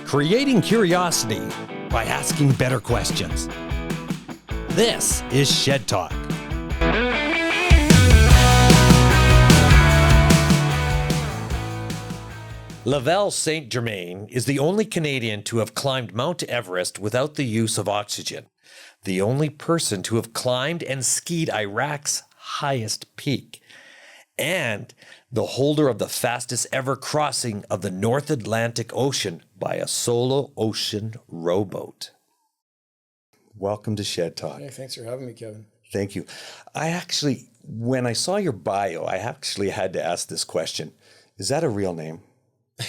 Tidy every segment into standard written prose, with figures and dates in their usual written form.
creating curiosity by asking better questions. This is Shed Talk. Laval St. Germain is the only Canadian to have climbed Mount Everest without the use of oxygen, the only person to have climbed and skied Iraq's highest peak, and the holder of the fastest ever crossing of the North Atlantic Ocean by a solo ocean rowboat. Welcome to Shed Talk. Hey, thanks for having me, Kevin. Thank you. When I saw your bio, I actually had to ask this question. Is that a real name?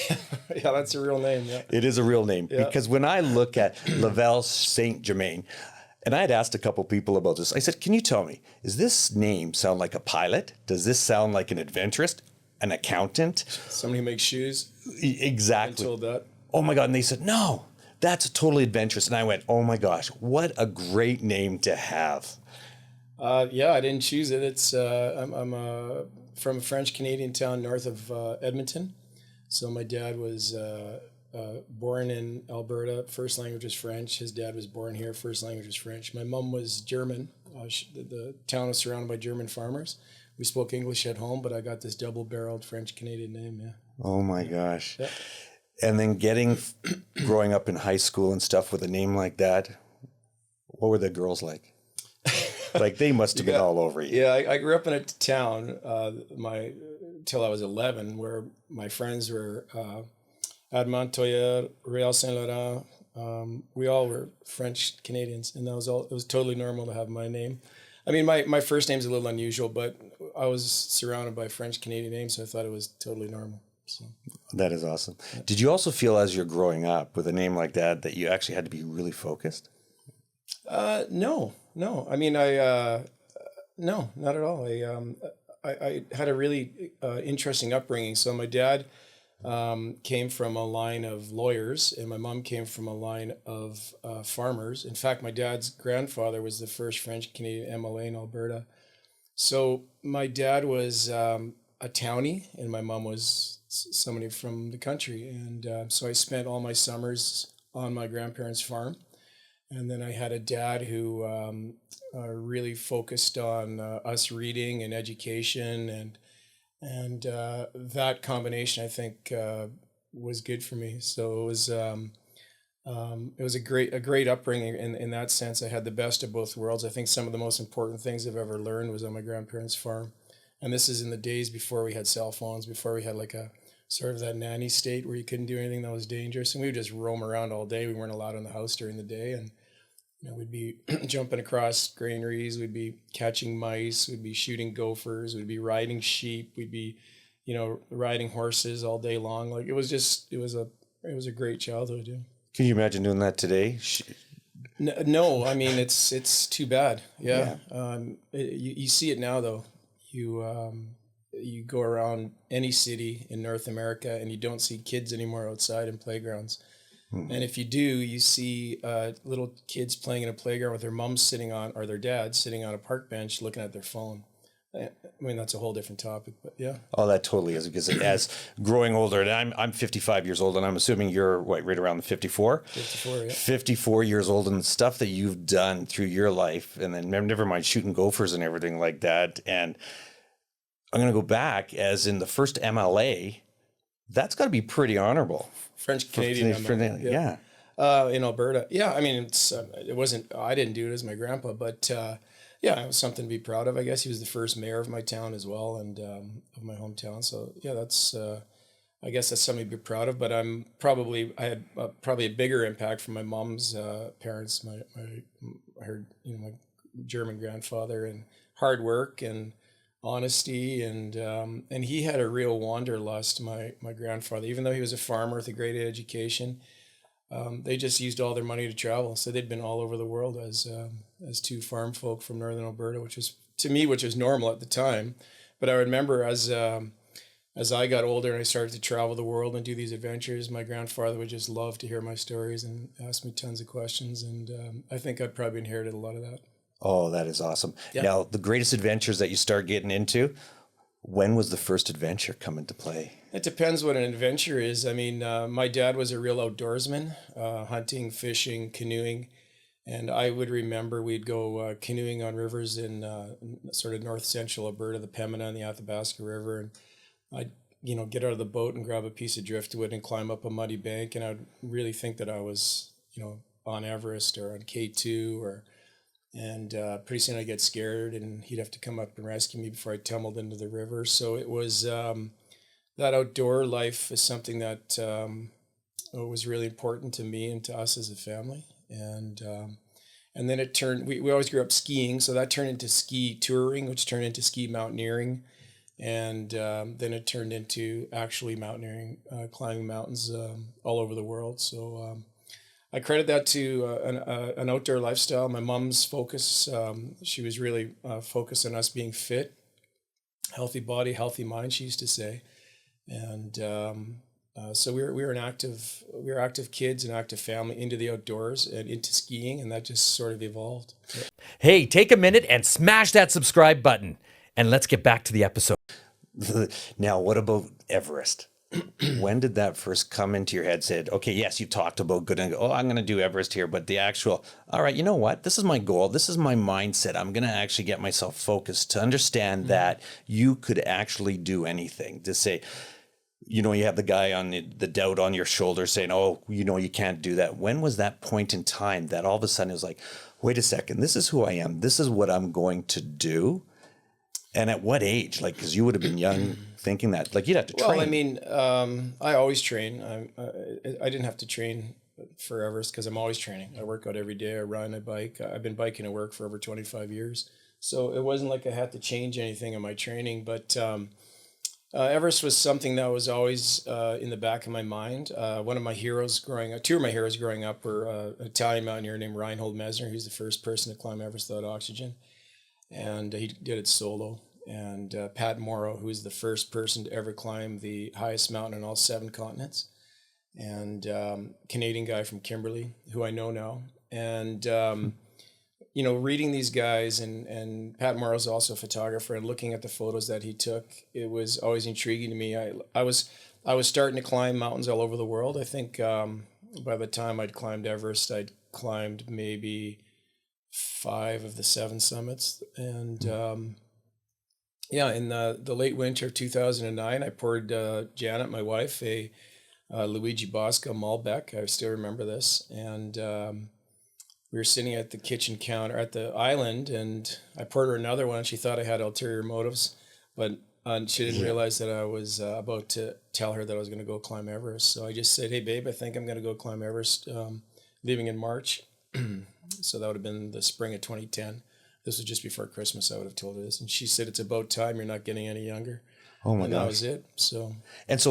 Yeah, that's a real name. Yeah, it is a real name. Yeah. Because when I look at Laval St. Germain, and I had asked a couple people about this, I said, can you tell me, does this name sound like a pilot? Does this sound like an adventurist, an accountant? Somebody who makes shoes. Exactly. I'm told that. Oh my God. And they said, no, that's totally adventurous. And I went, oh my gosh, what a great name to have. Yeah, I didn't choose it. It's I'm from a French Canadian town north of Edmonton. So my dad was born in Alberta. First language was French. His dad was born here. First language was French. My mom was German. The town was surrounded by German farmers. We spoke English at home, but I got this double-barreled French-Canadian name, yeah. Oh my gosh. Yeah. And then growing up in high school and stuff with a name like that, what were the girls like? Like they must have been all over you. Yeah, I grew up in a town till I was 11, where my friends were Montoya, Real Saint Laurent. We all were French Canadians, and it was totally normal to have my name. I mean, my first name's a little unusual, but I was surrounded by French Canadian names, so I thought it was totally normal. So. That is awesome. Yeah. Did you also feel as you're growing up with a name like that you actually had to be really focused? No. I mean, no, not at all. I had a really interesting upbringing. So my dad came from a line of lawyers, and my mom came from a line of farmers. In fact, my dad's grandfather was the first French-Canadian MLA in Alberta. So my dad was a townie, and my mom was somebody from the country. And so I spent all my summers on my grandparents' farm. And then I had a dad who really focused on us reading and education, and that combination, I think, was good for me. So it was a great upbringing in that sense. I had the best of both worlds. I think some of the most important things I've ever learned was on my grandparents' farm, and this is in the days before we had cell phones, before we had like a sort of that nanny state where you couldn't do anything that was dangerous, and we would just roam around all day. We weren't allowed in the house during the day, and we'd be jumping across granaries, we'd be catching mice, we'd be shooting gophers, we'd be riding sheep, we'd be, riding horses all day long. Like it was a great childhood. Yeah. Can you imagine doing that today? No, I mean it's too bad. Yeah. You see it now though. You go around any city in North America and you don't see kids anymore outside in playgrounds. Mm-hmm. And if you do, you see little kids playing in a playground with their moms or their dads sitting on a park bench looking at their phone. I mean, that's a whole different topic, but yeah. Oh, that totally is, because as growing older, and I'm 55 years old, and I'm assuming you're right around the 54? 54, yeah. 54 years old, and the stuff that you've done through your life, and then never mind shooting gophers and everything like that. And I'm going to go back, as in the first MLA, that's got to be pretty honorable. French Canadian MLA. Yeah. In Alberta. Yeah, I mean, it wasn't, I didn't do it as my grandpa, but yeah, it was something to be proud of. I guess he was the first mayor of my town as well, and of my hometown. So yeah, I guess that's something to be proud of. But I had probably a bigger impact from my mom's parents. My German grandfather, and hard work and honesty, and he had a real wanderlust. My grandfather, even though he was a farmer with a great education. They just used all their money to travel. So they'd been all over the world as two farm folk from northern Alberta, which was normal at the time. But I remember as I got older and I started to travel the world and do these adventures, my grandfather would just love to hear my stories and ask me tons of questions. And I think I probably inherited a lot of that. Oh, that is awesome. Yeah. Now, the greatest adventures that you start getting into, When was the first adventure come into play? It depends what an adventure is. I mean, my dad was a real outdoorsman, hunting, fishing, canoeing. And I would remember we'd go canoeing on rivers in sort of north central Alberta, the Pembina and the Athabasca River. And I'd, get out of the boat and grab a piece of driftwood and climb up a muddy bank. And I'd really think that I was, on Everest or on K2 and pretty soon I'd get scared and he'd have to come up and rescue me before I tumbled into the river. So it was that outdoor life is something that was really important to me and to us as a family. And then it turned, we always grew up skiing. So that turned into ski touring, which turned into ski mountaineering. And then it turned into actually mountaineering, climbing mountains all over the world. So I credit that to an outdoor lifestyle. My mom's focus, she was really focused on us being fit, healthy body, healthy mind, she used to say. And so we were active kids, an active family into the outdoors and into skiing, and that just sort of evolved. Hey, take a minute and smash that subscribe button, and let's get back to the episode. Now, what about Everest? When did that first come into your head? Said, okay, yes, you talked about good and I'm going to do Everest here, but the actual, all right, you know what? This is my goal. This is my mindset. I'm going to actually get myself focused to understand that you could actually do anything. To say, you have the guy on the doubt on your shoulder saying, oh, you can't do that. When was that point in time that all of a sudden it was like, wait a second, this is who I am. This is what I'm going to do. And at what age? Like, because you would have been young thinking that, like, you'd have to train. Well, I mean, I always train. I didn't have to train for Everest because I'm always training. I work out every day. I run, I bike. I've been biking to work for over 25 years. So it wasn't like I had to change anything in my training. But Everest was something that was always in the back of my mind. One of my heroes two of my heroes growing up were an Italian mountaineer named Reinhold Messner. He's the first person to climb Everest without oxygen. And he did it solo. And Pat Morrow, who's the first person to ever climb the highest mountain on all 7 continents. And Canadian guy from Kimberley, who I know now. And, reading these guys, and Pat Morrow's also a photographer, and looking at the photos that he took, it was always intriguing to me. I was starting to climb mountains all over the world. I think by the time I'd climbed Everest, I'd climbed maybe 5 of the 7 summits. And in the late winter of 2009, I poured Janet, my wife, a Luigi Bosca Malbec. I still remember this. And we were sitting at the kitchen counter at the island, and I poured her another one. She thought I had ulterior motives, but she didn't realize that I was about to tell her that I was going to go climb Everest. So I just said, hey, babe, I think I'm going to go climb Everest, leaving in March. So that would have been the spring of 2010. This was just before Christmas. I would have told her this. And she said, it's about time. You're not getting any younger. Oh my gosh. That was it. So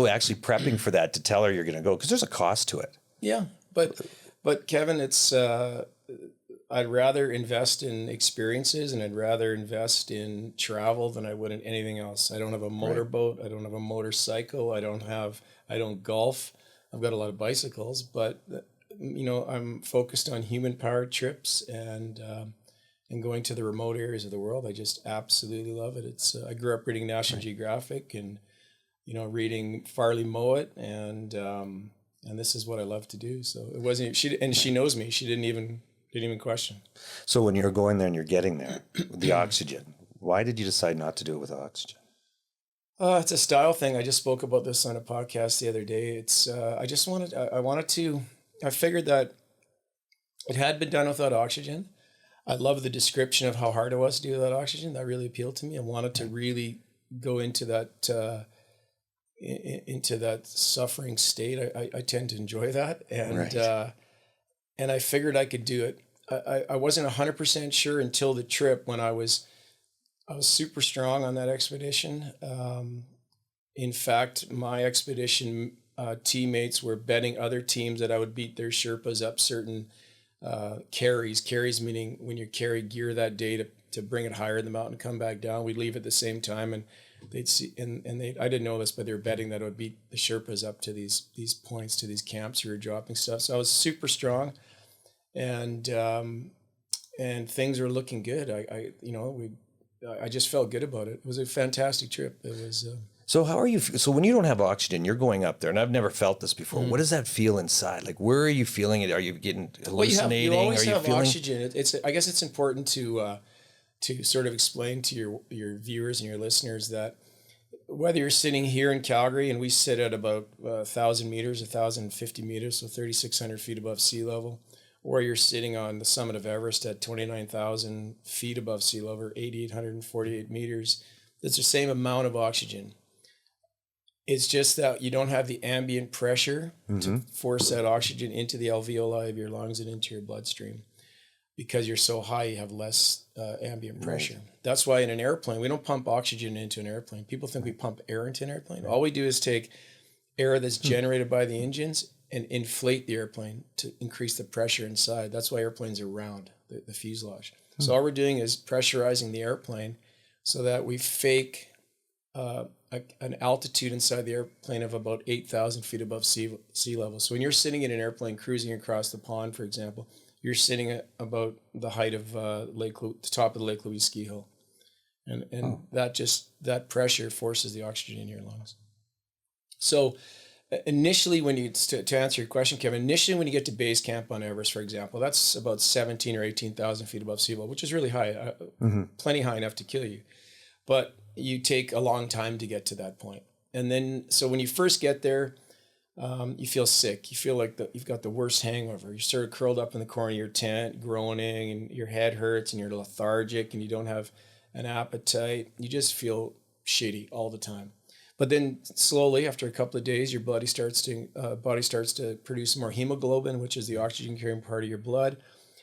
actually prepping for that to tell her you're going to go, because there's a cost to it. Yeah. But Kevin, it's, I'd rather invest in experiences and I'd rather invest in travel than I would in anything else. I don't have a motorboat. Right. I don't have a motorcycle. I don't golf. I've got a lot of bicycles, but I'm focused on human powered trips and going to the remote areas of the world. I just absolutely love it. It's I grew up reading National Geographic and reading Farley Mowat and this is what I love to do. So it wasn't she knows me. She didn't even question. So when you're going there and you're getting there with the oxygen, why did you decide not to do it with oxygen? It's a style thing. I just spoke about this on a podcast the other day. It's I figured that it had been done without oxygen. I love the description of how hard it was to do without oxygen. That really appealed to me. I wanted to really go into that suffering state. I tend to enjoy that, and I figured I could do it. I wasn't 100% sure until the trip when I was super strong on that expedition. In fact, my expedition teammates were betting other teams that I would beat their Sherpas up certain carries meaning when you carry gear that day to bring it higher in the mountain, come back down. We'd leave at the same time, and they'd see, and I didn't know this, but they were betting that I would beat the Sherpas up to these points, to these camps who were dropping stuff. So I was super strong, and things were looking good. I just felt good about it. It was a fantastic trip. It was. So how are you? So when you don't have oxygen, you're going up there, and I've never felt this before. What does that feel inside? Like, where are you feeling it? Are you getting hallucinating? You always are you have feeling oxygen. I guess it's important to sort of explain to your viewers and your listeners that whether you're sitting here in Calgary, and we sit at about 1,000 meters, 1,050 meters, so 3,600 feet above sea level, or you're sitting on the summit of Everest at 29,000 feet above sea level, or 8,848 meters, it's the same amount of oxygen. It's just that you don't have the ambient pressure to force that oxygen into the alveoli of your lungs and into your bloodstream. Because you're so high, you have less ambient pressure. Right. That's why in an airplane, we don't pump oxygen into an airplane. People think we pump air into an airplane. All we do is take air that's generated by the engines and inflate the airplane to increase the pressure inside. That's why airplanes are round, the fuselage. So all we're doing is pressurizing the airplane so that we fake an altitude inside the airplane of about 8,000 feet above sea level. So when you're sitting in an airplane cruising across the pond, for example, you're sitting at about the height of the top of the Lake Louise ski hill. And that pressure forces the oxygen in your lungs. So initially, to answer your question, Kevin, initially when you get to base camp on Everest, for example, that's about 17 or 18,000 feet above sea level, which is really high, plenty high enough to kill you. But you take a long time to get to that point. And then, so when you first get there, you feel sick. You feel like you've got the worst hangover. You're sort of curled up in the corner of your tent, groaning, and your head hurts, and you're lethargic, and you don't have an appetite. You just feel shitty all the time. But then slowly, after a couple of days, your body starts to produce more hemoglobin, which is the oxygen-carrying part of your blood.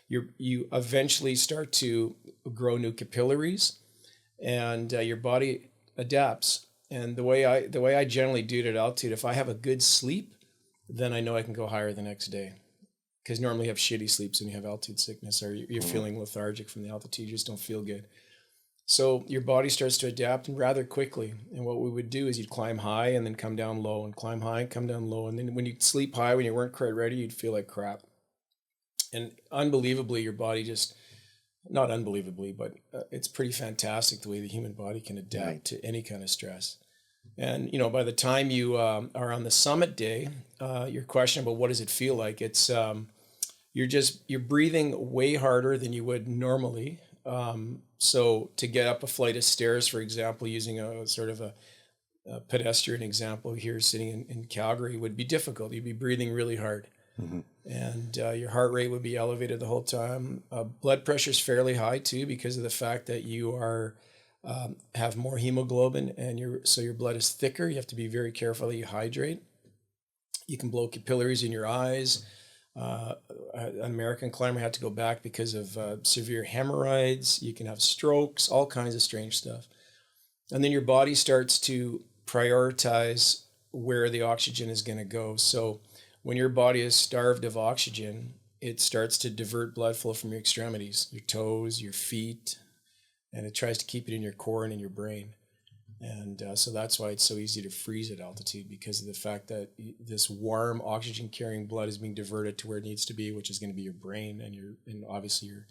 You eventually start to grow new capillaries, and your body adapts. And the way I generally do it at altitude, if I have a good sleep, then I know I can go higher the next day. Because normally you have shitty sleeps when you have altitude sickness, or you're feeling lethargic from the altitude, you just don't feel good. So your body starts to adapt rather quickly. And what we would do is you'd climb high and then come down low, and climb high and come down low. And then when you'd sleep high, when you weren't quite ready, you'd feel like crap. And unbelievably, your body just... Not unbelievably, but it's pretty fantastic the way the human body can adapt to any kind of stress. And, by the time you are on the summit day, your question about what does it feel like, it's you're breathing way harder than you would normally. So to get up a flight of stairs, for example, using a sort of a pedestrian example here sitting in Calgary would be difficult. You'd be breathing really hard. And your heart rate would be elevated the whole time. Blood pressure is fairly high too, because of the fact that you have more hemoglobin, and your blood is thicker. You have to be very careful that you hydrate. You can blow capillaries in your eyes. An American climber had to go back because of severe hemorrhoids. You can have strokes, all kinds of strange stuff. And then your body starts to prioritize where the oxygen is going to go. So when your body is starved of oxygen, it starts to divert blood flow from your extremities, your toes, your feet, and it tries to keep it in your core and in your brain. And so that's why it's so easy to freeze at altitude, because of the fact that this warm oxygen-carrying blood is being diverted to where it needs to be, which is going to be your brain and obviously your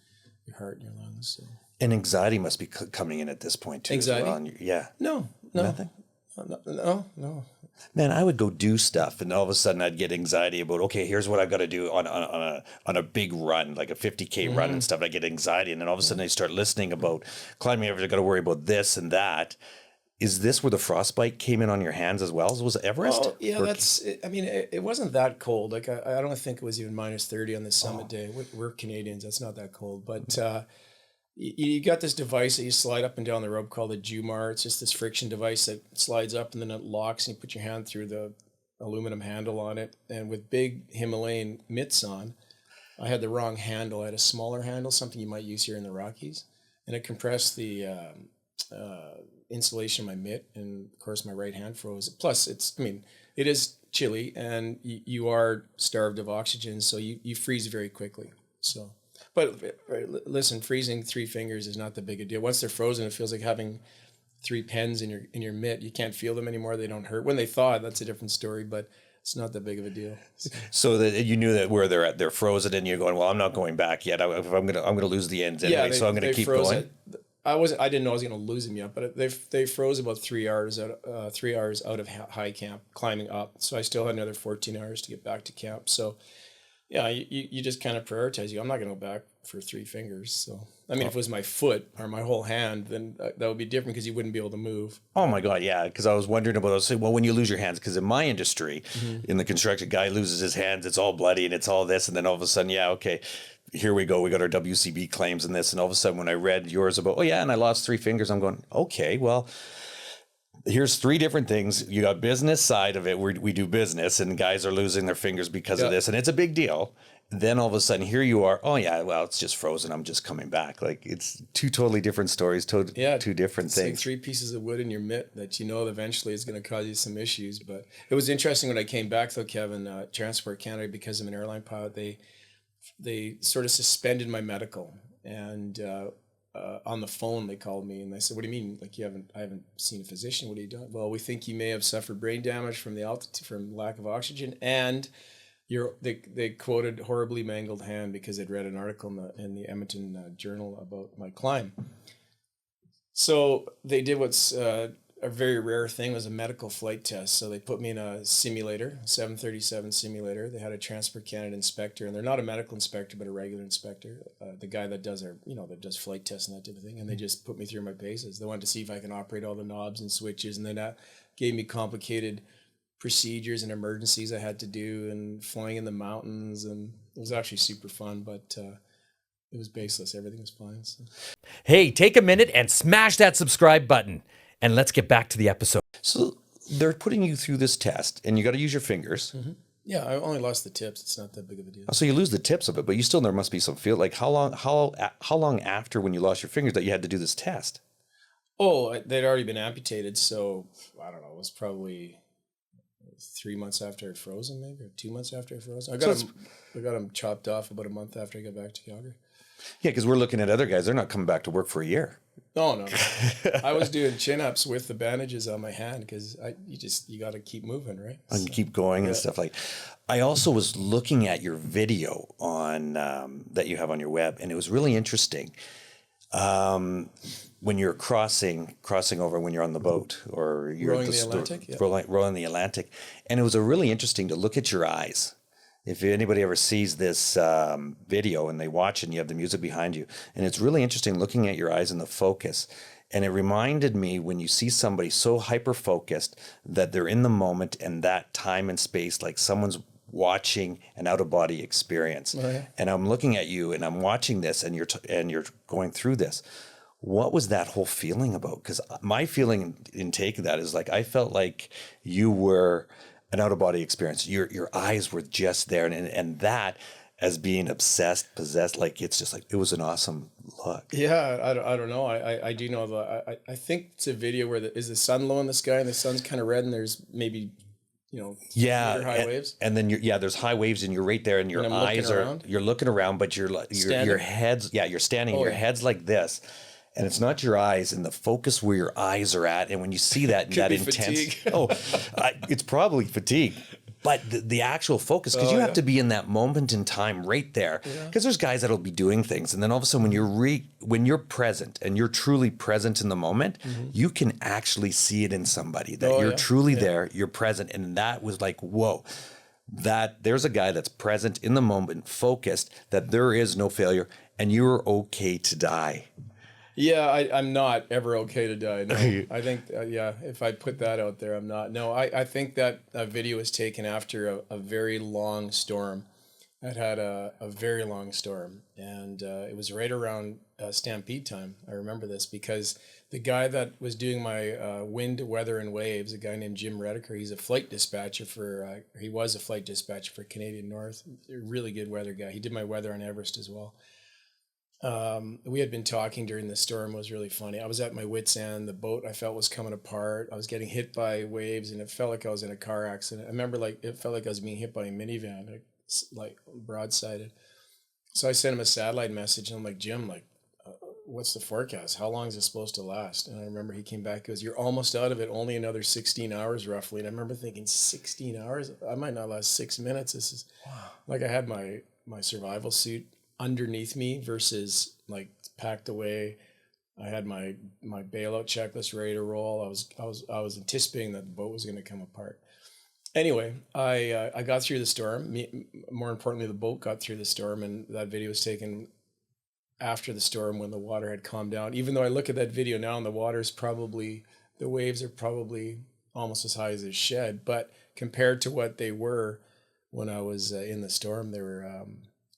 heart and your lungs. So. And anxiety must be coming in at this point too. Anxiety? As well. Yeah. No. Nothing? No. Man, I would go do stuff, and all of a sudden I'd get anxiety about, okay, here's what I've got to do on a big run, like a 50K run and stuff. I get anxiety, and then all of a sudden I start listening about climbing Everest. I got to worry about this and that. Is this where the frostbite came in on your hands as well? Was it Everest? Oh, yeah, it wasn't that cold. Like I don't think it was even minus 30 on the summit day. We're Canadians. That's not that cold. But you got this device that you slide up and down the rope called a Jumar. It's just this friction device that slides up and then it locks, and you put your hand through the aluminum handle on it. And with big Himalayan mitts on, I had the wrong handle. I had a smaller handle, something you might use here in the Rockies. And it compressed the insulation of my mitt, and of course my right hand froze. Plus it is chilly, and you are starved of oxygen, so you freeze very quickly. So, but listen, freezing 3 fingers is not that big a deal. Once they're frozen, it feels like having 3 pens in your mitt. You can't feel them anymore. They don't hurt. When they thaw, that's a different story, but it's not that big of a deal. So that you knew that where they're at, they're frozen, and you're going, well, I'm not going back yet. I'm gonna lose the ends anyway, so I'm gonna keep going. I didn't know I was going to lose them yet, but they froze about 3 hours out of high camp climbing up. So I still had another 14 hours to get back to camp. So yeah, you just kind of prioritize. I'm not going to go back for 3 fingers. So, I mean, if it was my foot or my whole hand, then that would be different because you wouldn't be able to move. Oh my God, yeah. Because I was wondering about. I was saying, well, when you lose your hands, because in my industry, in the construction, guy loses his hands, it's all bloody and it's all this, and then all of a sudden, yeah, okay, here we go. We got our WCB claims and this, and all of a sudden, when I read yours about, oh yeah, and I lost 3 fingers, I'm going, okay, well, here's 3 different things. You got business side of it, where we do business, and guys are losing their fingers because of this, and it's a big deal. Then all of a sudden, here you are. Oh yeah, well, it's just frozen. I'm just coming back. Like, it's 2 totally different stories. 2 different things. Like 3 pieces of wood in your mitt that you know eventually is going to cause you some issues. But it was interesting when I came back, though, Kevin. Transport Canada, because I'm an airline pilot, they sort of suspended my medical, and on the phone they called me and they said, "What do you mean? Like, I haven't seen a physician. What are you doing?" "Well, we think you may have suffered brain damage from the altitude, from lack of oxygen, and they quoted horribly mangled hand," because they'd read an article in the Edmonton Journal about my climb. So they did what's a very rare thing, was a medical flight test. So they put me in a simulator, 737 simulator. They had a Transport Canada inspector, and they're not a medical inspector, but a regular inspector, the guy that does that does flight tests and that type of thing. And they just put me through my paces. They wanted to see if I can operate all the knobs and switches, and then that gave me complicated procedures and emergencies I had to do, and flying in the mountains, and it was actually super fun, but it was baseless. Everything was fine. So. Hey, take a minute and smash that subscribe button, and let's get back to the episode. So they're putting you through this test, and you got to use your fingers. Mm-hmm. Yeah, I only lost the tips. It's not that big of a deal. So you lose the tips of it, but you still, there must be some feel. Like, how long after when you lost your fingers that you had to do this test? Oh, they'd already been amputated, so I don't know. It was probably 3 months after I'd frozen, maybe, or 2 months after I frozen. I got them chopped off about a month after I got back to Calgary. Yeah, because we're looking at other guys; they're not coming back to work for a year. No. I was doing chin-ups with the bandages on my hand because you got to keep moving, right? And keep going and stuff like. I also was looking at your video on that you have on your web, and it was really interesting. When you're crossing over, when you're on the boat, or you're rowing the Atlantic, rolling the Atlantic, and it was really interesting to look at your eyes. If anybody ever sees this video and they watch it and you have the music behind you, and it's really interesting looking at your eyes and the focus. And it reminded me when you see somebody so hyper-focused that they're in the moment and that time and space, like someone's watching an out-of-body experience. Oh, yeah. And I'm looking at you and I'm watching this, and you're going through this. What was that whole feeling about? Because my feeling in taking that is like, I felt like you were an out-of-body experience. Your eyes were just there, and that as being obsessed, possessed, like it's just like, it was an awesome look. Yeah, I don't know. I do know that. I think it's a video where is the sun low in the sky and the sun's kind of red, and there's maybe high waves. And then there's high waves, and you're right there, and your eyes you're looking around, but your head's you're standing. Your head's like this. And it's not your eyes and the focus where your eyes are at. And when you see that, that intense, it's probably fatigue, but the actual focus, because you have to be in that moment in time right there. Because there's guys that'll be doing things, and then all of a sudden, when you're present and you're truly present in the moment, you can actually see it in somebody that you're truly there, you're present, and that was like, whoa. That there's a guy that's present in the moment, focused, that there is no failure, and you're okay to die. Yeah, I'm not ever okay to die. No, I think, if I put that out there, I'm not. No, I think that video was taken after a very long storm. I'd had a very long storm, and it was right around stampede time. I remember this because the guy that was doing my wind, weather, and waves, a guy named Jim Rediker, he was a flight dispatcher for Canadian North, a really good weather guy. He did my weather on Everest as well. We had been talking during the storm. It was really funny. I was at my wit's end. The boat I felt was coming apart. I was getting hit by waves, and it felt like I was in a car accident. I remember it felt like I was being hit by a minivan, like broadsided. So I sent him a satellite message, and I'm like, Jim, what's the forecast? How long is it supposed to last? And I remember he came back, he goes, you're almost out of it, only another 16 hours roughly. And I remember thinking, 16 hours? I might not last 6 minutes. This is like I had my survival suit underneath me versus like packed away I had my bailout checklist ready to roll. I was anticipating that the boat was going to come apart. Anyway, I got through the storm. More importantly, the boat got through the storm, and that video was taken after the storm when the water had calmed down. Even though I look at that video now and the waves are probably almost as high as a shed, but compared to what they were when I was in the storm, they were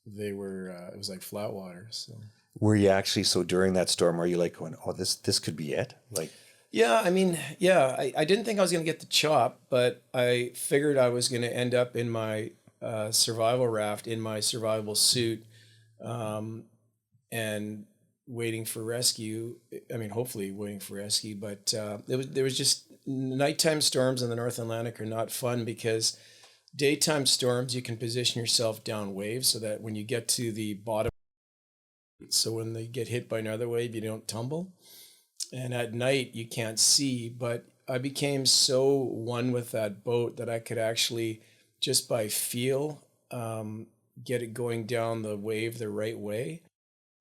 it was like flat water. So Were you actually, so during that storm, were you like going, oh, this could be it? Like, yeah, I mean, yeah, I didn't think I was going to get the chop, but I figured I was going to end up in my survival raft, in my survival suit, and waiting for rescue. I mean, hopefully waiting for rescue, but there was just nighttime storms in the North Atlantic are not fun because daytime storms, you can position yourself down waves so that when you get to the bottom, so when they get hit by another wave, you don't tumble. And at night, you can't see, but I became so one with that boat that I could actually, just by feel, get it going down the wave the right way.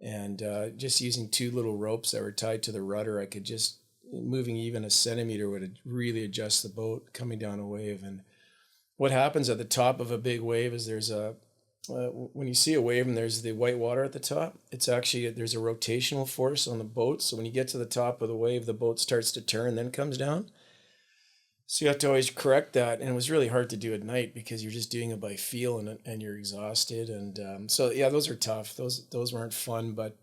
And just using two little ropes that were tied to the rudder, I could just, moving even a centimeter would really adjust the boat coming down a wave. And what happens at the top of a big wave is when you see a wave and there's the white water at the top, it's actually, there's a rotational force on the boat. So when you get to the top of the wave, the boat starts to turn, then comes down. So you have to always correct that. And it was really hard to do at night because you're just doing it by feel and you're exhausted. And so, yeah, those are tough. Those weren't fun, but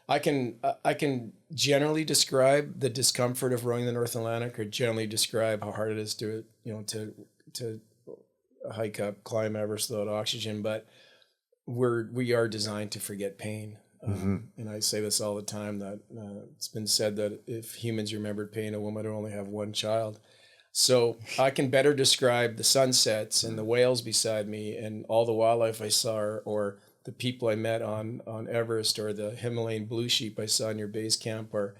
I can generally describe the discomfort of rowing the North Atlantic, or generally describe how hard it is to hike up, climb Everest without oxygen, but we are designed to forget pain. And I say this all the time, that it's been said that if humans remembered pain, a woman would only have one child. So I can better describe the sunsets and the whales beside me and all the wildlife I saw, or the people I met on Everest, or the Himalayan blue sheep I saw near base camp, or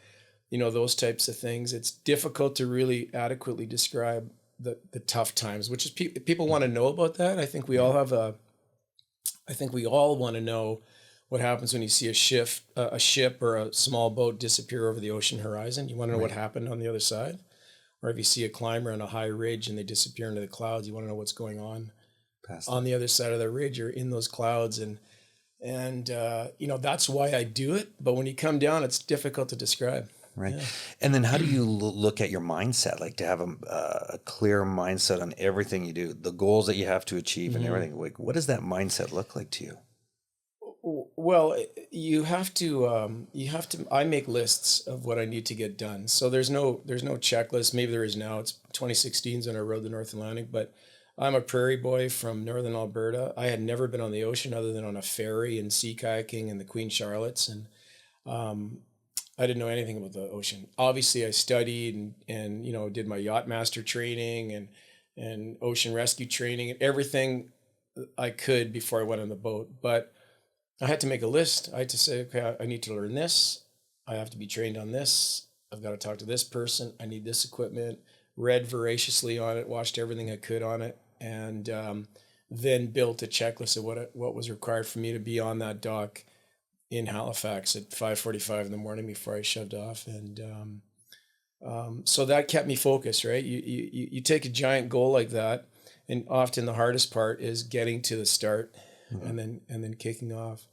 those types of things. It's difficult to really adequately describe the tough times, which is people want to know about that. I think we all want to know what happens when you see a ship or a small boat disappear over the ocean horizon. You want to know what happened on the other side. Or if you see a climber on a high ridge and they disappear into the clouds, you want to know what's going on on the other side of the ridge or in those clouds. And that's why I do it. But when you come down, it's difficult to describe. Right. Yeah. And then how do you look at your mindset, like to have a clear mindset on everything you do, the goals that you have to achieve and everything? Like, what does that mindset look like to you? Well, you have to, I make lists of what I need to get done. So there's no checklist. Maybe there is now. It's 2016 when I rode the North Atlantic, but I'm a prairie boy from northern Alberta. I had never been on the ocean other than on a ferry and sea kayaking in the Queen Charlottes. And I didn't know anything about the ocean. Obviously, I studied and did my yacht master training and ocean rescue training and everything I could before I went on the boat. But I had to make a list. I had to say, okay, I need to learn this. I have to be trained on this. I've got to talk to this person. I need this equipment. Read voraciously on it, watched everything I could on it, and then built a checklist of what was required for me to be on that dock in Halifax at 5:45 in the morning before I shoved off. And so that kept me focused, right? You take a giant goal like that, and often the hardest part is getting to the start. And then kicking off,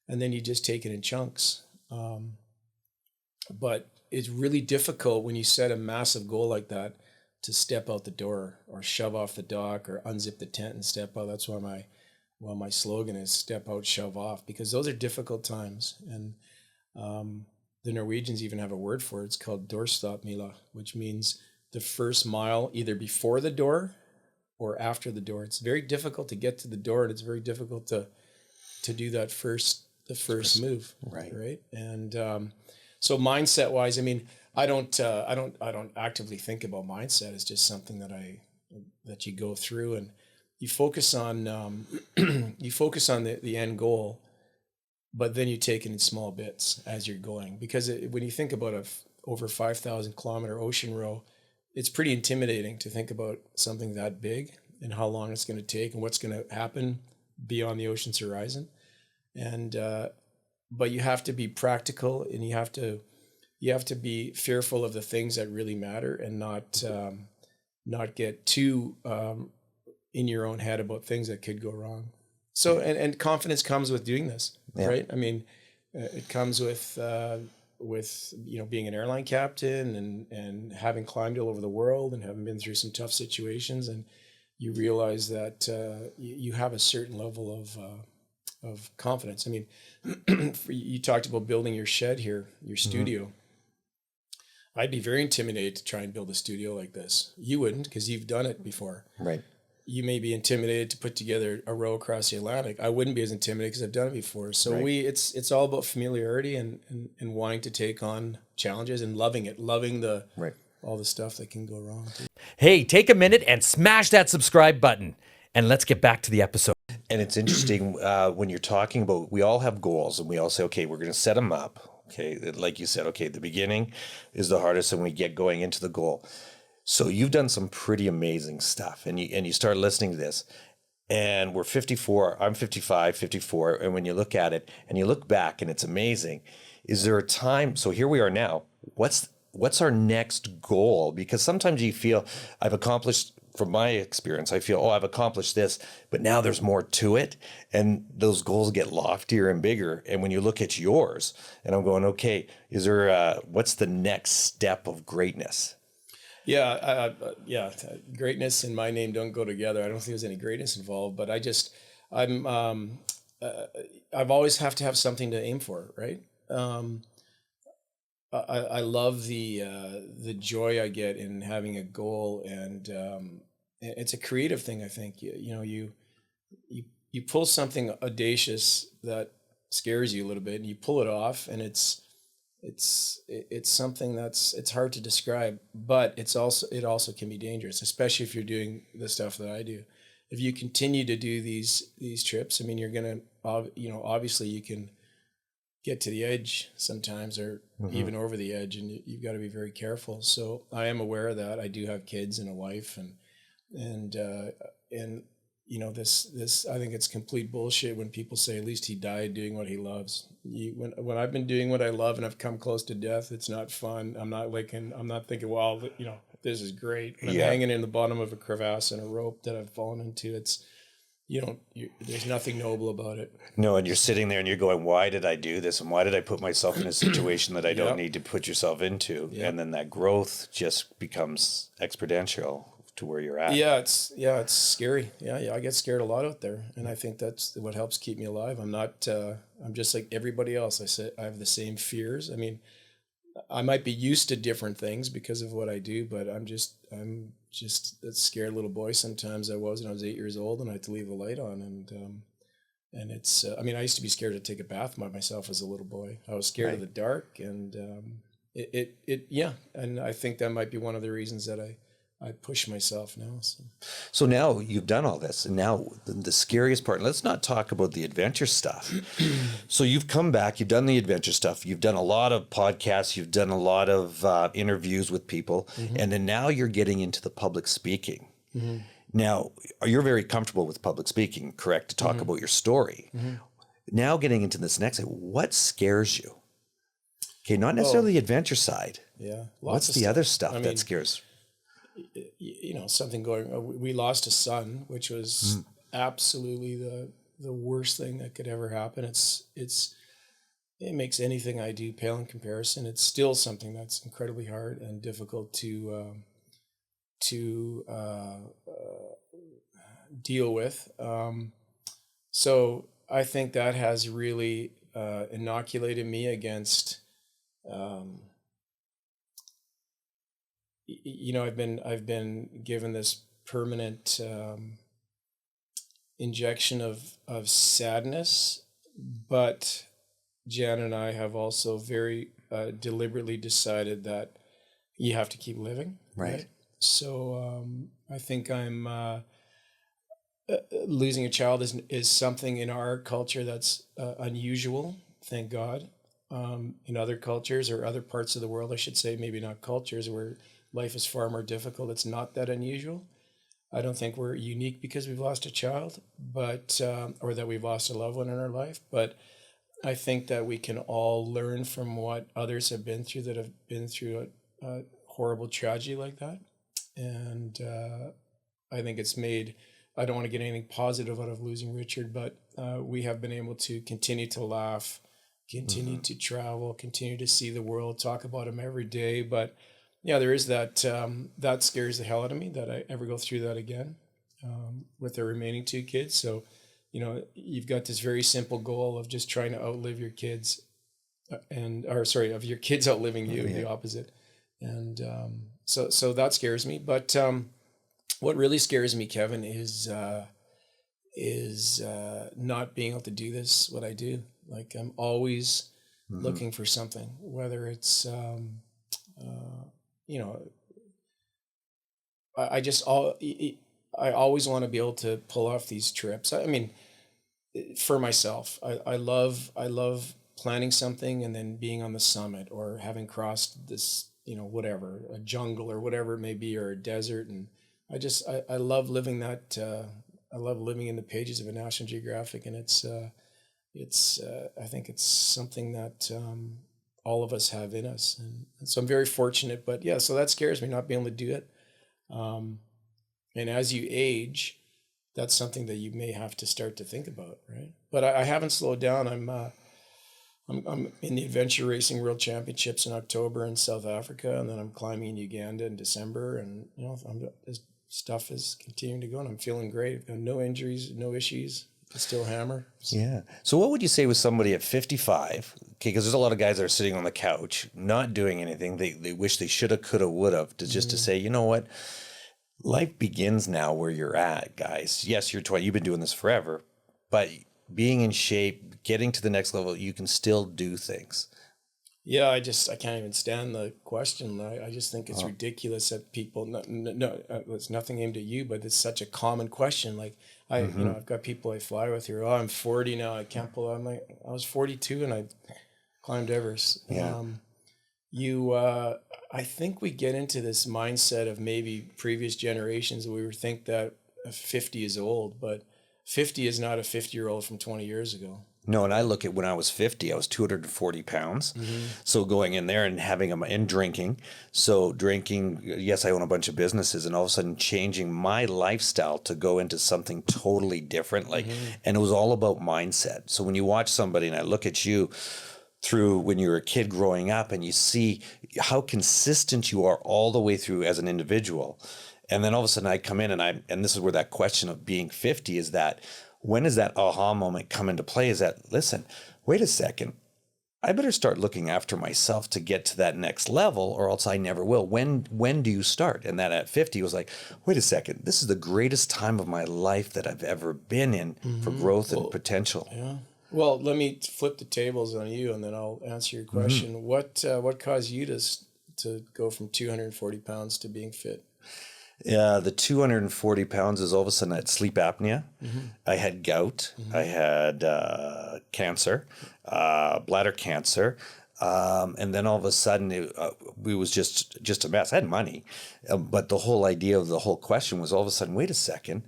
and then you just take it in chunks. But it's really difficult when you set a massive goal like that to step out the door or shove off the dock or unzip the tent and step out. That's why my slogan is step out, shove off, because those are difficult times. And the Norwegians even have a word for it. It's called doorstoppmila, which means the first mile either before the door or after the door. It's very difficult to get to the door, and it's very difficult to do that first move. Right. And so mindset wise, I mean, I don't actively think about mindset. It's just something that you go through, and you focus on the end goal, but then you take it in small bits as you're going. Because when you think about over 5,000 kilometer ocean row, it's pretty intimidating to think about something that big and how long it's going to take and what's going to happen beyond the ocean's horizon. And but you have to be practical, and you have to be fearful of the things that really matter, and not get too in your own head about things that could go wrong. So, and confidence comes with doing this, right? I mean, it comes with being an airline captain and having climbed all over the world and having been through some tough situations, and you realize that you have a certain level of confidence. I mean, you talked about building your shed here, your studio. I'd be very intimidated to try and build a studio like this. You wouldn't, because you've done it before. Right. You may be intimidated to put together a row across the Atlantic. I wouldn't be as intimidated because I've done it before. So it's all about familiarity and wanting to take on challenges and loving it, loving all the stuff that can go wrong. Hey, take a minute and smash that subscribe button, and let's get back to the episode. And it's interesting when you're talking about, we all have goals, and we all say, okay, we're going to set them up. Okay, like you said, okay, the beginning is the hardest, and we get going into the goal. So you've done some pretty amazing stuff, and you start listening to this, and we're 54, I'm 55, 54, and when you look at it and you look back and it's amazing, is there a time, so here we are now, what's our next goal? Because sometimes you feel, I've accomplished, from my experience, I feel, I've accomplished this, but now there's more to it, and those goals get loftier and bigger. And when you look at yours, and I'm going, okay, is there, what's the next step of greatness? Yeah, greatness and my name don't go together. I don't think there's any greatness involved, but I've always have to have something to aim for, right? I love the joy I get in having a goal, and it's a creative thing. I think you pull something audacious that scares you a little bit, and you pull it off, and it's something it's hard to describe, but it also can be dangerous, especially if you're doing the stuff that I do. If you continue to do these trips, I mean, you're gonna obviously you can get to the edge sometimes, or even over the edge, and you've got to be very careful. So I am aware of that. I do have kids and a wife, and this I think it's complete bullshit when people say at least he died doing what he loves. When I've been doing what I love and I've come close to death, it's not fun. I'm not thinking, well, this is great. I'm hanging in the bottom of a crevasse and a rope that I've fallen into. It's there's nothing noble about it. No, and you're sitting there and you're going, why did I do this? And why did I put myself in a situation that I don't need to put yourself into? Yep. And then that growth just becomes exponential to where you're at. Yeah, it's scary. Yeah, I get scared a lot out there, and I think that's what helps keep me alive. I'm just like everybody else. I have the same fears. I mean, I might be used to different things because of what I do, but I'm just a scared little boy sometimes. I was when I was 8 years old, and I had to leave the light on, and it's I mean, I used to be scared to take a bath by myself as a little boy. I was scared of the dark, and and I think that might be one of the reasons that I push myself now. So now you've done all this, and now the scariest part, let's not talk about the adventure stuff. So you've come back, you've done the adventure stuff, you've done a lot of podcasts, you've done a lot of interviews with people, and then now you're getting into the public speaking. Now, you're very comfortable with public speaking, correct, to talk about your story. Now getting into this next, what scares you? Okay, not necessarily the adventure side. Yeah. What's the other stuff that scares? Something going, we lost a son, which was absolutely the worst thing that could ever happen. It makes anything I do pale in comparison. It's still something that's incredibly hard and difficult to deal with. So I think that has really inoculated me against I've been given this permanent injection of sadness, but Jan and I have also very deliberately decided that you have to keep living. Right. So I think I'm losing a child is something in our culture that's unusual. Thank God. In other cultures or other parts of the world, I should say, maybe not cultures, where life is far more difficult, it's not that unusual. I don't think we're unique because we've lost a child, but or that we've lost a loved one in our life. But I think that we can all learn from what others have been through that have been through a horrible tragedy like that. And I think it's made, I don't want to get anything positive out of losing Richard, but we have been able to continue to laugh, continue to travel, continue to see the world, talk about him every day. But yeah, there is that, that scares the hell out of me that I ever go through that again with the remaining two kids. So, you know, you've got this very simple goal of just trying to outlive your kids of your kids outliving you, the opposite. And so that scares me. But what really scares me, Kevin, is not being able to do this, what I do. Like, I'm always looking for something, whether it's, you know, I always want to be able to pull off these trips. I mean, for myself, I love planning something and then being on the summit or having crossed this, you know, whatever, a jungle or whatever it may be, or a desert. And I love living that. I love living in the pages of a National Geographic, and it's I think it's something that all of us have in us, and so I'm very fortunate. But yeah, so that scares me, not being able to do it. And as you age, that's something that you may have to start to think about, right? But I haven't slowed down. I'm in the adventure racing world championships in October in South Africa, and then I'm climbing in Uganda in December. And you know, this stuff is continuing to go, and I'm feeling great. I've got no injuries, no issues. I can still hammer. Yeah. So what would you say with somebody at 55? Okay, because there's a lot of guys that are sitting on the couch, not doing anything. They wish they shoulda, coulda, woulda, just to say, you know what? Life begins now where you're at, guys. Yes, you're 20. You've been doing this forever, but being in shape, getting to the next level, you can still do things. Yeah, I can't even stand the question. I just think it's ridiculous that people. No, it's nothing aimed at you, but it's such a common question. Like you know, I've got people I fly with here. Oh, I'm 40 now. I can't pull. I'm like, I was 42 and I climbed Everest. Yeah. I think we get into this mindset of maybe previous generations where we think that 50 is old, but 50 is not a 50-year-old from 20 years ago. No, and I look at when I was 50, I was 240 pounds. So going in there and having them and drinking. So drinking, yes, I own a bunch of businesses, and all of a sudden changing my lifestyle to go into something totally different. And it was all about mindset. So when you watch somebody, and I look at you through when you were a kid growing up, and you see how consistent you are all the way through as an individual. And then all of a sudden I come in and this is where that question of being 50 is that, when does that aha moment come into play? Is that, listen, wait a second, I better start looking after myself to get to that next level, or else I never will. When do you start? And that at 50 was like, wait a second, this is the greatest time of my life that I've ever been in for growth and potential. Yeah. Well, let me flip the tables on you, and then I'll answer your question. What caused you to go from 240 pounds to being fit? Yeah, the 240 pounds is all of a sudden I had sleep apnea. I had gout. I had cancer, bladder cancer. And then all of a sudden it was just a mess. I had money. But the whole idea of the whole question was all of a sudden, wait a second,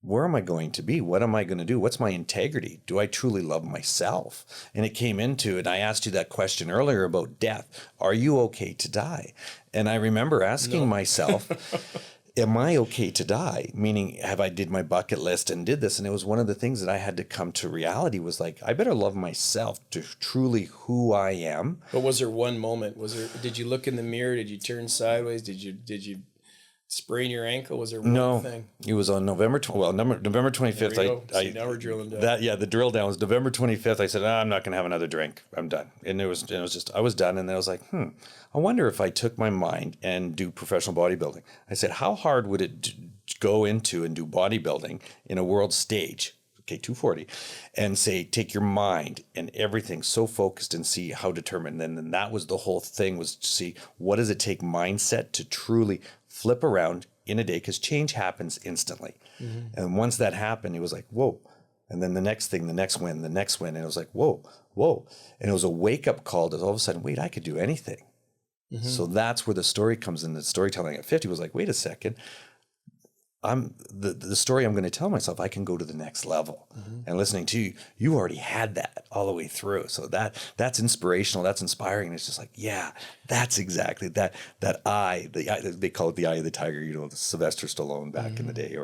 where am I going to be? What am I going to do? What's my integrity? Do I truly love myself? And it came into it. I asked you that question earlier about death. Are you okay to die? And I remember asking myself, am I okay to die? Meaning, did my bucket list and did this? And it was one of the things that I had to come to reality was like, I better love myself to truly who I am. But was there one moment? Did you look in the mirror? Did you turn sideways? Did you sprain your ankle? Was there one thing? It was on November 25th. Now we're drilling down. The drill down was November 25th. I said, I'm not going to have another drink. I'm done. And it was just, I was done. And then I was like, I wonder if I took my mind and do professional bodybuilding. I said, how hard would it go into and do bodybuilding in a world stage? Okay, 240, and say, take your mind and everything so focused and see how determined. And then that was the whole thing, was to see what does it take mindset to truly flip around in a day, because change happens instantly. And once that happened, it was like, whoa. And then the next thing, the next win. And it was like, whoa. And it was a wake up call that all of a sudden, wait, I could do anything. So that's where the story comes in. The storytelling at 50 was like, wait a second, the story I'm going to tell myself, I can go to the next level. And listening to you, you already had that all the way through. So that's inspirational. That's inspiring. And it's just like, yeah, that's exactly that eye. They call it the eye of the tiger. The Sylvester Stallone back in the day,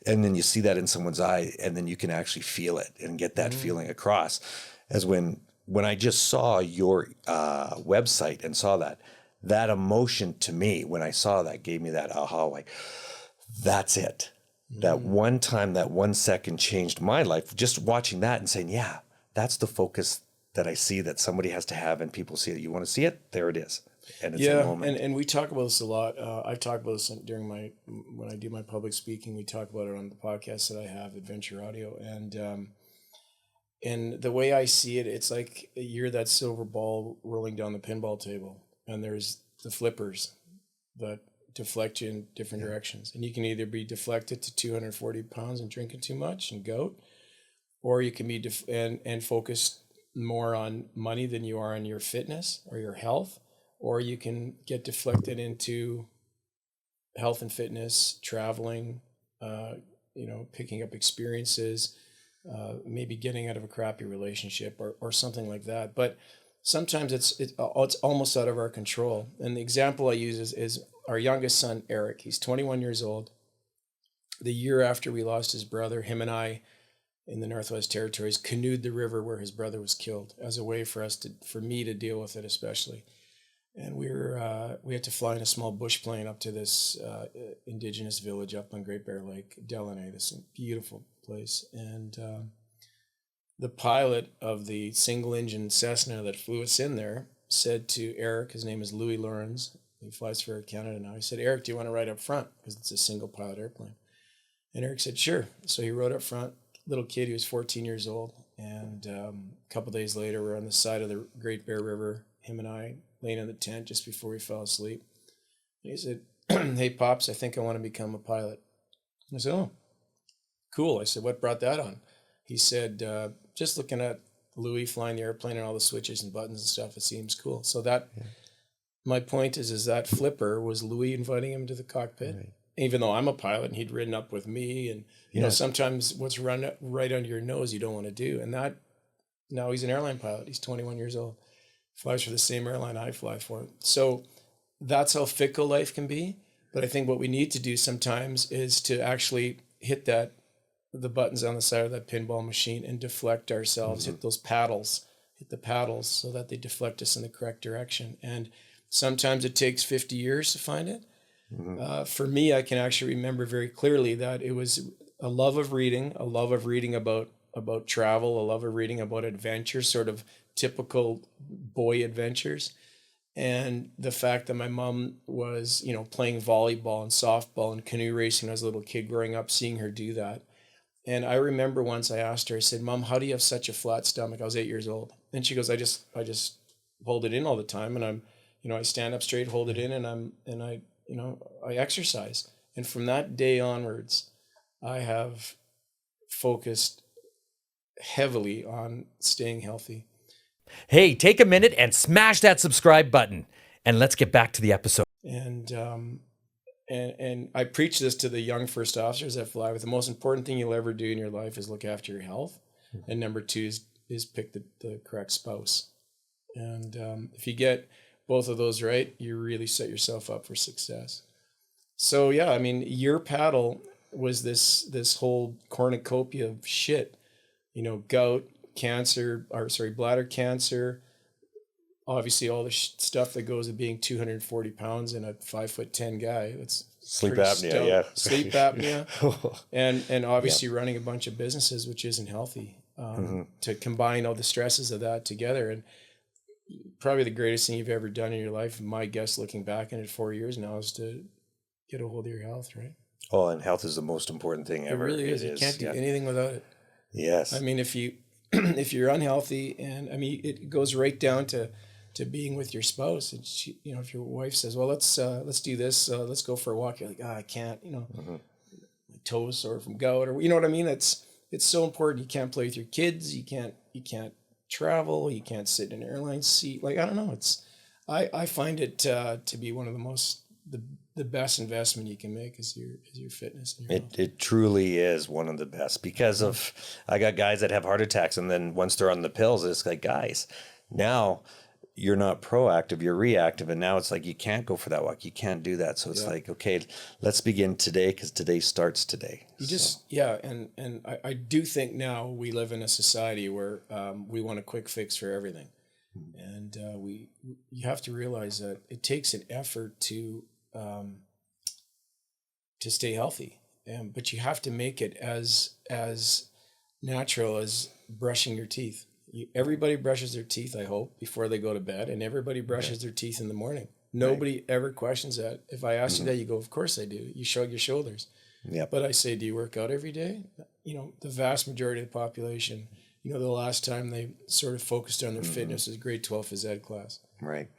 and then you see that in someone's eye, and then you can actually feel it and get that feeling across. As when I just saw your website and saw that emotion to me, when I saw that, gave me that aha, like, that's it. That one time, that 1 second changed my life. Just watching that and saying, yeah, that's the focus that I see that somebody has to have, and people see it. You want to see it? There it is. And it's a moment. And we talk about this a lot. I talk about this during when I do my public speaking. We talk about it on the podcast that I have, Adventure Audio. And the way I see it, it's like you're that silver ball rolling down the pinball table, and there's the flippers that deflect you in different directions. And you can either be deflected to 240 pounds and drinking too much and goat, or you can be and focused more on money than you are on your fitness or your health, or you can get deflected into health and fitness, traveling, picking up experiences, maybe getting out of a crappy relationship or something like that. But sometimes it's almost out of our control. And the example I use is our youngest son, Eric. He's 21 years old. The year after we lost his brother, him and I, in the Northwest Territories, canoed the river where his brother was killed as a way for me to deal with it, especially. And we had to fly in a small bush plane up to this indigenous village up on Great Bear Lake, Delaney, this beautiful place. And the pilot of the single engine Cessna that flew us in there said to Eric, his name is Louis Lawrence, he flies for Air Canada now. He said, Eric, do you want to ride up front? Because it's a single pilot airplane. And Eric said, sure. So he rode up front, little kid, he was 14 years old. And a couple days later, we're on the side of the Great Bear River, him and I, laying in the tent just before we fell asleep. And he said, hey, Pops, I think I want to become a pilot. I said, oh, cool. I said, what brought that on? He said, just looking at Louis flying the airplane and all the switches and buttons and stuff, it seems cool. So my point is that flipper was Louis inviting him to the cockpit, even though I'm a pilot and he'd ridden up with me. And, you know, sometimes what's run right under your nose, you don't want to do. And now he's an airline pilot. He's 21 years old, flies for the same airline I fly for. So that's how fickle life can be. But I think what we need to do sometimes is to actually hit the buttons on the side of that pinball machine and deflect ourselves, hit the paddles so that they deflect us in the correct direction. And sometimes it takes 50 years to find it. For me, I can actually remember very clearly that it was a love of reading about travel, a love of reading about adventure, sort of typical boy adventures. And the fact that my mom was, playing volleyball and softball and canoe racing when I was a little kid growing up, seeing her do that. And I remember once I asked her, I said, Mom, how do you have such a flat stomach? I was 8 years old. And she goes, I just hold it in all the time. And I stand up straight, hold it in, and I exercise. And from that day onwards, I have focused heavily on staying healthy. Hey, take a minute and smash that subscribe button, and let's get back to the episode. And I preach this to the young first officers that fly. With the most important thing you'll ever do in your life is look after your health, and number two is pick the correct spouse. And if you get both of those right, you really set yourself up for success. So yeah, I mean, your paddle was this whole cornucopia of shit, gout, cancer, bladder cancer, obviously all the stuff that goes with being 240 pounds and a 5'10" guy. It's sleep apnea, sleep apnea, and obviously running a bunch of businesses, which isn't healthy. To combine all the stresses of that together, and probably the greatest thing you've ever done in your life, my guess, looking back in it 4 years now, is to get a hold of your health, right? Oh, and health is the most important thing ever. It really is. You can't do anything without it. Yes. I mean, if you're unhealthy, and I mean, it goes right down to being with your spouse. And she, if your wife says, well, let's do this, let's go for a walk. You're like, I can't, my toes sore from gout, or, you know what I mean? It's so important. You can't play with your kids. You can't travel. You can't sit in an airline seat. Like, I don't know. I find it to be one of the the best investment you can make is your fitness. And your health. It truly is one of the best because of, I got guys that have heart attacks, and then once they're on the pills, it's like, guys, now you're not proactive, you're reactive. And now it's like, you can't go for that walk. You can't do that. So it's like, okay, let's begin today, because today starts today. And I do think now we live in a society where we want a quick fix for everything. And you have to realize that it takes an effort to stay healthy. But you have to make it as natural as brushing your teeth. Everybody brushes their teeth, I hope, before they go to bed, and everybody brushes their teeth in the morning. Nobody ever questions that. If I ask you that, you go, of course I do. You shrug your shoulders. Yeah. But I say, do you work out every day? The vast majority of the population, the last time they sort of focused on their fitness is grade 12 phys ed class. Right.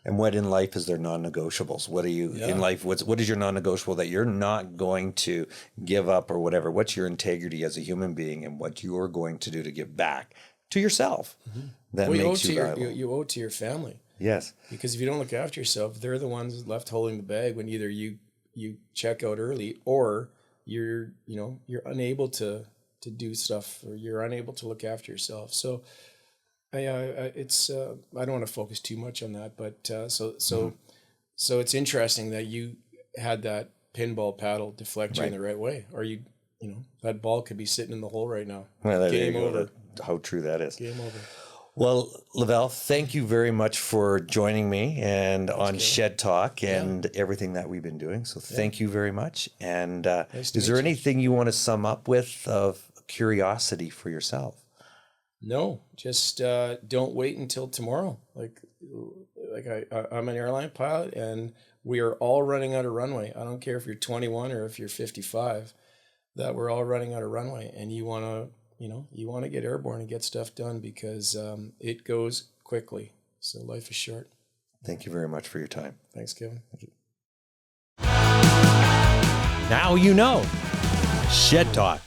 And what in life is their non-negotiables? What are you in life? What is your non-negotiable that you're not going to give up or whatever? What's your integrity as a human being, and what you're going to do to give back to yourself? That makes you valuable. You owe it to your family. Yes. Because if you don't look after yourself, they're the ones left holding the bag when either you check out early, or you're unable to do stuff, or you're unable to look after yourself. So I don't want to focus too much on that, but so it's interesting that you had that pinball paddle deflect you in the right way, or that ball could be sitting in the hole right now. Well, Game over. How true that is. Game over. Well, Laval, thank you very much for joining me and on Shed Talk and everything that we've been doing. So thank you very much. And is there anything you want to sum up with of curiosity for yourself? No, just don't wait until tomorrow. I'm an airline pilot, and we are all running out of runway. I don't care if you're 21 or if you're 55, that we're all running out of runway, and you want to get airborne and get stuff done, because it goes quickly. So life is short. Thank you very much for your time. Thanks, Kevin. Thank you. Now you know. Shed Talk.